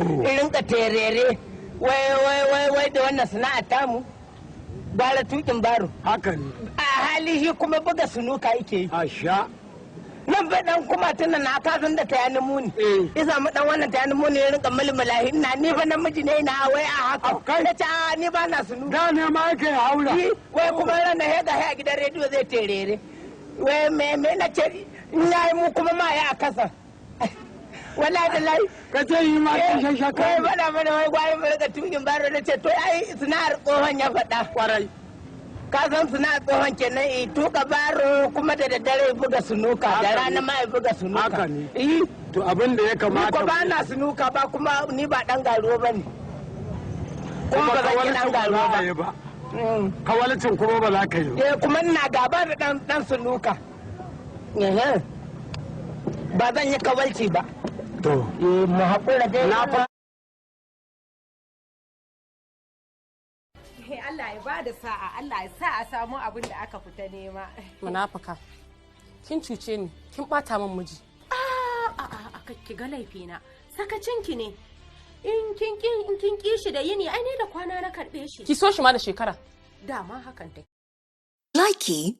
irin ka terere wai da wannan sana'a tamu bara tukin baro haka ne a hali shi kuma buga sunuka yake yi asha nan ba dan kuma tunan na kasan da ta yana muni isa mu dan wannan ta yana muni ya rinka mulmulahi na ni fa namiji ne na wai a haka kai da ta ni ba na sunu da ne ma yake haura wai kuma ran da hega a gidan rediyo zai terere wai me na ce in yayi mu kuma ma ya kasa wallahi da lai ka ce yi ma kin shaka wai bada mana wai gwai mu rika tukin baro da ce to ai sunar tsohon ya faɗa kwarai ka san suna tsohon kenan tuka baro kuma da daddare buga sunuka da rana ma ya buga sunuka haka ne to abin da ya kamata ko ba na sunuka ba kuma ni ba dan garo ba ne kuma ba zan yi dan garo ba kawalcin kuma ba za ka yi kuma ina gaba da dan sunuka ba zan yi kawalci ba to mu haƙura dai na Allah ya bada sa'a, Allah ya sa a samu abin da aka fita nema. Munafuka, kin cuce ni, kin bata min miji. A ki ga laifina, sakacinki ne. In kin ki shi da yini, ai ne da kwana na karɓe shi. Ki so shi ma da shekara. Dama hakan take. Likey